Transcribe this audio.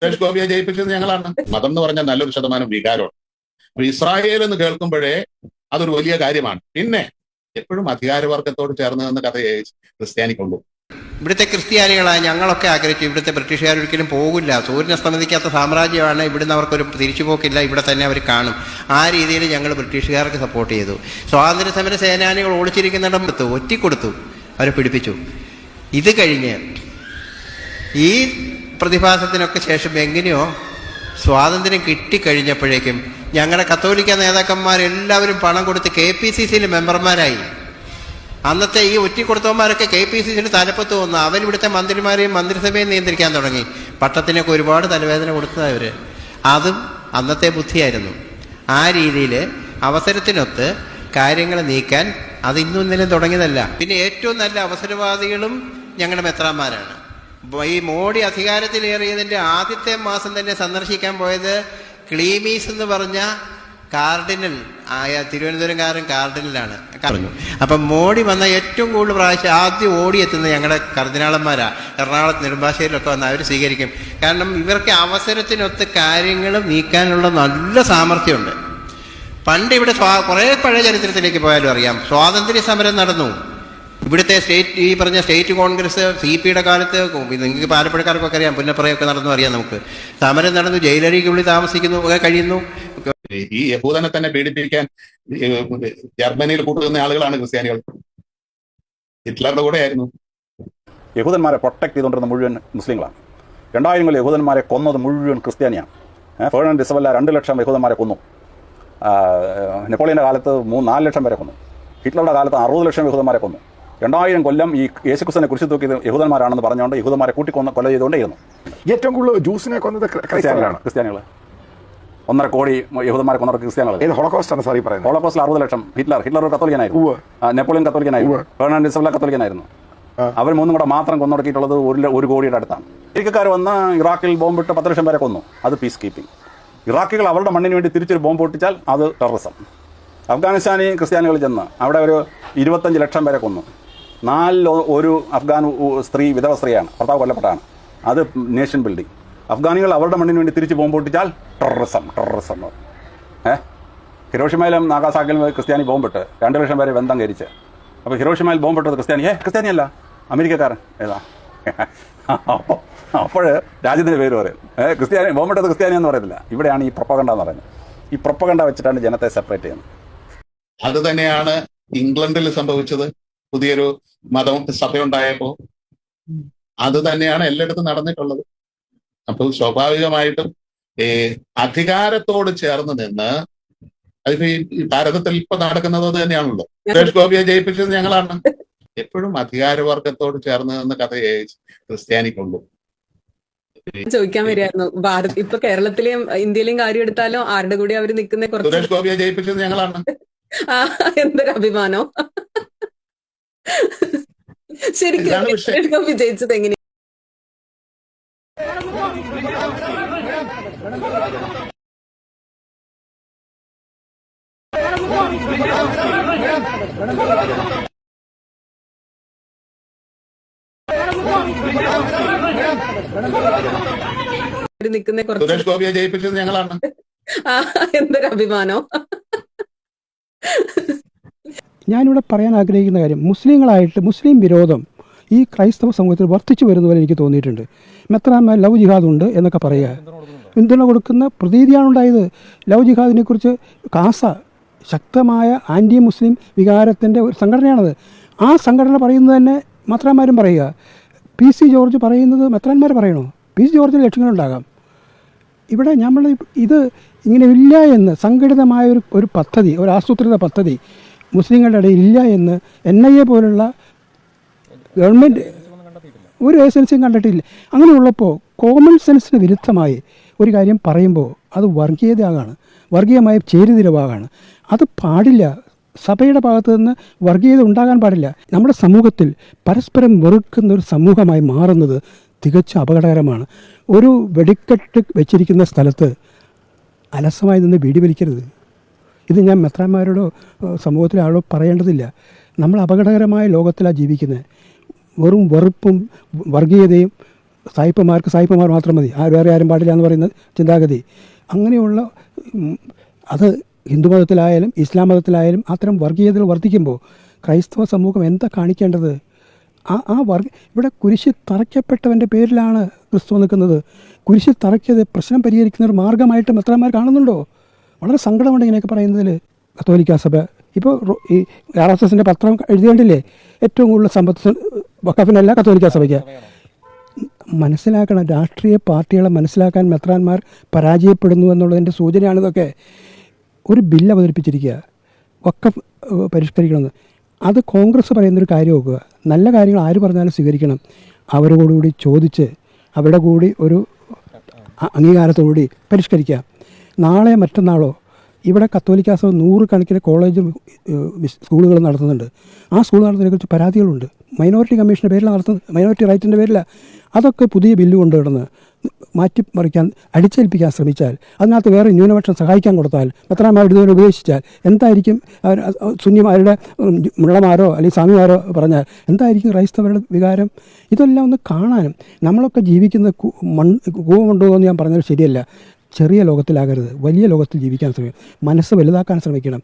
സുരേഷ് ഗോപിയെ ജയിപ്പിച്ചത് ഞങ്ങളാണ്. മതം എന്ന് പറഞ്ഞാൽ നല്ലൊരു ശതമാനം വികാരമാണ്. അപ്പൊ ഇസ്രായേൽ എന്ന് കേൾക്കുമ്പോഴേ അതൊരു വലിയ കാര്യമാണ്. പിന്നെ എപ്പോഴും അധികാരവർഗത്തോട് ചേർന്ന് നിന്ന് കഥയെ ക്രിസ്ത്യാനിക്കുള്ളൂ. ഇവിടുത്തെ ക്രിസ്ത്യാനികളായ ഞങ്ങളൊക്കെ ആഗ്രഹിച്ചു ഇവിടുത്തെ ബ്രിട്ടീഷുകാർ ഒരിക്കലും പോകില്ല, സൂര്യനെ സംബന്ധിക്കാത്ത സാമ്രാജ്യമാണ്, ഇവിടുന്ന് അവർക്കൊരു തിരിച്ചുപോക്കില്ല, ഇവിടെ തന്നെ അവർ കാണും. ആ രീതിയിൽ ഞങ്ങൾ ബ്രിട്ടീഷുകാർക്ക് സപ്പോർട്ട് ചെയ്തു. സ്വാതന്ത്ര്യ സമര സേനാനികൾ ഒളിച്ചിരിക്കുന്നിടം ഒറ്റിക്കൊടുത്തു, അവരെ പിടിപ്പിച്ചു. ഇത് കഴിഞ്ഞ് ഈ പ്രതിഭാസത്തിനൊക്കെ ശേഷം എങ്ങനെയോ സ്വാതന്ത്ര്യം കിട്ടിക്കഴിഞ്ഞപ്പോഴേക്കും ഞങ്ങളുടെ കത്തോലിക്ക നേതാക്കന്മാരെല്ലാവരും പണം കൊടുത്ത് KPCCയിൽ മെമ്പർമാരായി. അന്നത്തെ ഈ ഒറ്റിക്കൊടുത്തവന്മാരൊക്കെ KPCCയിൽ തലപ്പത്ത് വന്നു. അവരിവിടുത്തെ മന്ത്രിമാരെയും മന്ത്രിസഭയും നിയന്ത്രിക്കാൻ തുടങ്ങി. പട്ടത്തിനൊക്കെ ഒരുപാട് തലവേദന കൊടുത്തവർ. അതും അന്നത്തെ ബുദ്ധിയായിരുന്നു. ആ രീതിയിൽ അവസരത്തിനൊത്ത് കാര്യങ്ങൾ നീക്കാൻ അത് ഇന്നും ഇന്നലെ തുടങ്ങിയതല്ല. പിന്നെ ഏറ്റവും നല്ല അവസരവാദികളും ഞങ്ങളുടെ മെത്രാന്മാരാണ്. ഈ മോഡി അധികാരത്തിലേറിയതിൻ്റെ ആദ്യത്തെ മാസം തന്നെ സന്ദർശിക്കാൻ പോയത് ക്ലീമീസ് എന്ന് പറഞ്ഞ കാർഡിനൽ ആയ തിരുവനന്തപുരംകാരൻ കാർഡിനലാണ് പറഞ്ഞു. അപ്പം മോഡി വന്ന ഏറ്റവും കൂടുതൽ പ്രാവശ്യം ആദ്യം ഓടിയെത്തുന്നത് ഞങ്ങളുടെ കർദിനാളന്മാരാ. എറണാകുളത്ത് നെടുമ്പാശ്ശേരിയിലൊക്കെ വന്ന് അവർ സ്വീകരിക്കും. കാരണം ഇവർക്ക് അവസരത്തിനൊത്ത് കാര്യങ്ങൾ നീക്കാനുള്ള നല്ല സാമർഥ്യമുണ്ട്. പണ്ട് ഇവിടെ കുറേ പഴയ ചരിത്രത്തിലേക്ക് പോയാലും അറിയാം, സ്വാതന്ത്ര്യ സമരം നടന്നു. ഇവിടുത്തെ ഈ പറഞ്ഞ സ്റ്റേറ്റ് കോൺഗ്രസ് CP-യുടെ കാലത്ത്, നിങ്ങൾക്ക് പാലപ്പുഴക്കാർക്കൊക്കെ അറിയാം, പുന്നപ്പുറയൊക്കെ നടന്നു അറിയാം. നമുക്ക് സമരം നടന്നു, ജയിലറിക്കുള്ളിൽ താമസിക്കുന്നു, ഒക്കെ കഴിയുന്നു. ഈ യഹൂദനെ തന്നെ പീഡിപ്പിക്കാൻ ജർമ്മനിയിൽ കൂട്ടുന്ന ആളുകളാണ് ക്രിസ്ത്യാനികൾ. ഹിറ്റ്ലറുടെ കൂടെ ആയിരുന്നു. യഹൂദന്മാരെ പ്രൊട്ടക്ട് ചെയ്തുകൊണ്ടിരുന്ന മുഴുവൻ മുസ്ലിങ്ങളാണ്. 2000 യഹൂദന്മാരെ കൊന്നത് മുഴുവൻ ക്രിസ്ത്യാനിയാണ്. ഫെർണാണ്ടോ ഡിസവല്ല 2 ലക്ഷം യഹൂദന്മാരെ കൊന്നു. നെപ്പോളിയൻ്റെ കാലത്ത് 4 ലക്ഷം പേരെ കൊന്നു. ഹിറ്റ്ലറുടെ കാലത്ത് 60 ലക്ഷം യഹൂദന്മാരെ കൊന്നു. 2000 കൊല്ലം ഈ യേശുക്രിസ്തുവിനെ കുറിച്ച് തൂക്കിയത് യഹൂദന്മാരാണെന്ന് പറഞ്ഞുകൊണ്ട് യഹൂദന്മാരെ കൊല ചെയ്തുകൊണ്ടേയിരുന്നു. ഏറ്റവും കൂടുതൽ ജൂസിനെ കൊന്നത് ക്രിസ്ത്യാനികൾ. 1.5 കോടി യഹൂദന്മാരെ കൊന്നത് ക്രിസ്ത്യാനികൾ. ഹോളോകോസ്റ്റ് ആണ് സാറി പറയുന്നത്. ഹോളോകോസ്റ്റിൽ 60 ലക്ഷം. ഹിറ്റ്ലർ കത്തോലിക്കനായിരുന്നു. നെപ്പോളിയൻ കത്തോലിക്കനായിരുന്നു. ഫെർണാണ്ടോ ഡിസവല്ല കത്തോലിക്കനായിരുന്നു. അവർ 3 കൂടെ മാത്രം കൊന്നൊടുക്കിയിട്ടുള്ളത് 1 കോടിയുടെ അടുത്താണ്. അമേരിക്കക്കാർ വന്ന് ഇറാഖിൽ ബോംബിട്ട് 10 ലക്ഷം പേരെ കൊന്നു. അത് പീസ് കീപ്പിംഗ്. ഇറാഖികൾ അവരുടെ മണ്ണിന് വേണ്ടി തിരിച്ചൊരു ബോംബ് പൊട്ടിച്ചാൽ അത് ടെററിസം. അഫ്ഗാനിസ്ഥാനി ക്രിസ്ത്യാനികൾ ചെന്ന് അവിടെ ഒരു 25 ലക്ഷം പേരെ കൊന്നു. 1 അഫ്ഗാൻ സ്ത്രീ വിധവ സ്ത്രീയാണ്, ഭർത്താവ് കൊല്ലപ്പെട്ടാണ്. അത് നേഷൻ ബിൽഡിംഗ്. അഫ്ഗാനികൾ അവരുടെ മണ്ണിന് വേണ്ടി തിരിച്ച് ബോംബ് പൊട്ടിച്ചാൽ ടെററിസം. ഹിരോഷിമയിലും നാഗാസാക്കിലും ക്രിസ്ത്യാനി ബോംബിട്ട് 2 ലക്ഷം പേരെ ബന്ധം കരിച്ച്. അപ്പോൾ ഹിരോഷിമയിൽ ബോംബിട്ടത് ക്രിസ്ത്യാനിയല്ല, അമേരിക്കക്കാരൻ. ഏതാ? അപ്പോൾ രാജ്യത്തിൻ്റെ പേര് പറയും. ക്രിസ്ത്യാനി ബോംബിട്ടത് ക്രിസ്ത്യാനി എന്ന് പറയത്തില്ല. ഇവിടെയാണ് ഈ പ്രൊപ്പഗണ്ട എന്ന് പറയുന്നത്. ഈ പ്രൊപ്പഗണ്ട വെച്ചിട്ടാണ് ജനത്തെ സെപ്പറേറ്റ് ചെയ്യുന്നത്. അത് തന്നെയാണ് ഇംഗ്ലണ്ടിൽ സംഭവിച്ചത്. പുതിയൊരു സഭയുണ്ടായപ്പോ അത് തന്നെയാണ് എല്ലായിടത്തും നടന്നിട്ടുള്ളത്. അപ്പോൾ സ്വാഭാവികമായിട്ടും അധികാരത്തോട് ചേർന്ന് നിന്ന് അതിപ്പോ ഈ ഭാരതത്തിൽ ഇപ്പൊ നടക്കുന്നത് അത് തന്നെയാണല്ലോ. സുരേഷ് ഗോപിയെ ജയിപ്പിച്ചത് ഞങ്ങളാണ്. എപ്പോഴും അധികാരവർഗത്തോട് ചേർന്ന് നിന്ന് കഥയെ ക്രിസ്ത്യാനിക്കുള്ളൂ. ചോദിക്കാൻ വരികയായിരുന്നു, ഇപ്പൊ കേരളത്തിലെയും ഇന്ത്യയിലെയും കാര്യം എടുത്താലും ആരുടെ കൂടി അവർ നിൽക്കുന്ന സുരേഷ് ഗോപിയെ ജയിപ്പിച്ചത് ഞങ്ങളാണ്. എന്തൊരു അഭിമാനം. ശരിക്കും സുരേഷ് ഗോപി ജയിച്ചത് എങ്ങനെയാ? സുരേഷ് ഗോപിയെ ജയിപ്പിച്ചത് ഞങ്ങളാണ്. എന്തൊരു അഭിമാനം. ഞാനിവിടെ പറയാൻ ആഗ്രഹിക്കുന്ന കാര്യം, മുസ്ലിം വിരോധം ഈ ക്രൈസ്തവ സമൂഹത്തിൽ വർദ്ധിച്ചു വരുന്ന പോലെ എനിക്ക് തോന്നിയിട്ടുണ്ട്. മെത്രാന്മാർ ലവ് ജിഹാദ് ഉണ്ട് എന്നൊക്കെ പറയുക, പിന്തുണ കൊടുക്കുന്ന പ്രതീതിയാണുണ്ടായത്. ലവ് ജിഹാദിനെക്കുറിച്ച് കാസ ശക്തമായ ആൻറ്റി മുസ്ലിം വികാരത്തിൻ്റെ ഒരു സംഘടനയാണത്. ആ സംഘടന പറയുന്നത് തന്നെ മെത്രാന്മാരും പറയുക. PC ജോർജ് പറയുന്നത് മെത്രാന്മാർ പറയണോ? PC ജോർജിന് ലക്ഷ്യങ്ങളുണ്ടാകാം. ഇവിടെ നമ്മൾ ഇത് ഇങ്ങനെ ഇല്ല എന്ന് സംഘടിതമായ ഒരു പദ്ധതി, ഒരു ആസൂത്രിത പദ്ധതി മുസ്ലിങ്ങളുടെ ഇടയിൽ ഇല്ല എന്ന് NIA പോലുള്ള ഗവൺമെൻറ് ഒരു ഏജൻസിയും കണ്ടിട്ടില്ല. അങ്ങനെയുള്ളപ്പോൾ കോമൺ സെൻസിന് വിരുദ്ധമായി ഒരു കാര്യം പറയുമ്പോൾ അത് വർഗീയമായ ചേരിതിരിവാകാണ്. അത് പാടില്ല. സഭയുടെ ഭാഗത്തു നിന്ന് വർഗീയത ഉണ്ടാകാൻ പാടില്ല. നമ്മുടെ സമൂഹത്തിൽ പരസ്പരം വെറുക്കുന്ന ഒരു സമൂഹമായി മാറുന്നത് തികച്ചും അപകടകരമാണ്. ഒരു വെടിക്കെട്ട് വെച്ചിരിക്കുന്ന സ്ഥലത്ത് അലസമായി നിന്ന് വെടിവലിക്കരുത്. ഇത് ഞാൻ മെത്രാന്മാരോടോ സമൂഹത്തിലെ ആളോ പറയേണ്ടതില്ല. നമ്മൾ അപകടകരമായ ലോകത്തിലാണ് ജീവിക്കുന്നത്. വെറും വെറുപ്പും വർഗീയതയും സായിപ്പന്മാർ മാത്രം മതി, വേറെ ആരും പാടില്ല എന്ന് പറയുന്ന ചിന്താഗതി. അങ്ങനെയുള്ള അത് ഹിന്ദുമതത്തിലായാലും ഇസ്ലാം മതത്തിലായാലും അത്തരം വർഗീയതകൾ വർദ്ധിക്കുമ്പോൾ ക്രൈസ്തവ സമൂഹം എന്താ കാണിക്കേണ്ടത്? ഇവിടെ കുരിശിൽ തറയ്ക്കപ്പെട്ടവൻ്റെ പേരിലാണ് ക്രിസ്തു നിൽക്കുന്നത്. കുരിശിൽ തറയ്ക്കത് പ്രശ്നം പരിഹരിക്കുന്ന ഒരു മാർഗമായിട്ട് മെത്രാന്മാർ കാണുന്നുണ്ടോ? വളരെ സങ്കടമുണ്ട് ഇങ്ങനെയൊക്കെ പറയുന്നതിൽ. കത്തോലിക്ക സഭ ഇപ്പോൾ ഈ RSSൻ്റെ പത്രം എഴുതിയോണ്ടില്ലേ ഏറ്റവും കൂടുതൽ സമ്പത്ത് വഖഫിനല്ല കത്തോലിക്ക സഭയ്ക്ക്. മനസ്സിലാക്കണം, രാഷ്ട്രീയ പാർട്ടികളെ മനസ്സിലാക്കാൻ മെത്രാന്മാർ പരാജയപ്പെടുന്നു എന്നുള്ളതിൻ്റെ സൂചനയാണിതൊക്കെ. ഒരു ബില്ല് അവതരിപ്പിച്ചിരിക്കുക വഖഫ് പരിഷ്കരിക്കണമെന്ന്. അത് കോൺഗ്രസ് പറയുന്നൊരു കാര്യം നോക്കുക, നല്ല കാര്യങ്ങൾ ആര് പറഞ്ഞാലും സ്വീകരിക്കണം. അവരോടുകൂടി ചോദിച്ച് അവരുടെ കൂടി ഒരു അംഗീകാരത്തോടുകൂടി പരിഷ്കരിക്കുക. നാളെ മറ്റന്നാളോ ഇവിടെ കത്തോലിക്ക സഭ 100 കണക്കിന് കോളേജും സ്കൂളുകൾ നടത്തുന്നുണ്ട്. ആ സ്കൂൾ നടത്തുന്നതിനെക്കുറിച്ച് പരാതികളുണ്ട്. മൈനോറിറ്റി കമ്മീഷൻ്റെ പേരിലാണ് നടത്തുന്നത്, മൈനോറിറ്റി റൈറ്റിൻ്റെ പേരിലാണ്. അതൊക്കെ പുതിയ ബില്ല് കൊണ്ടുകിടന്ന് മാറ്റിമറിക്കാൻ അടിച്ചേൽപ്പിക്കാൻ ശ്രമിച്ചാൽ, അതിനകത്ത് വേറെ ന്യൂനപക്ഷം സഹായിക്കാൻ കൊടുത്താൽ, മെത്രാന്മാർ ഇതുവരെ ഉപദേശിച്ചാൽ എന്തായിരിക്കും സുന്നിമാരുടെ മുള്ളമാരോ അല്ലെങ്കിൽ സ്വാമിമാരോ പറഞ്ഞാൽ എന്തായിരിക്കും ക്രൈസ്തവരുടെ വികാരം? ഇതെല്ലാം ഒന്ന് കാണാനും നമ്മളൊക്കെ ജീവിക്കുന്ന കൂവമുണ്ടോ എന്ന് ഞാൻ പറഞ്ഞത് ശരിയല്ല. ചെറിയ ലോകത്തിലാകരുത്, വലിയ ലോകത്തിൽ ജീവിക്കാൻ ശ്രമിക്കണം, മനസ്സ് വലുതാക്കാൻ ശ്രമിക്കണം.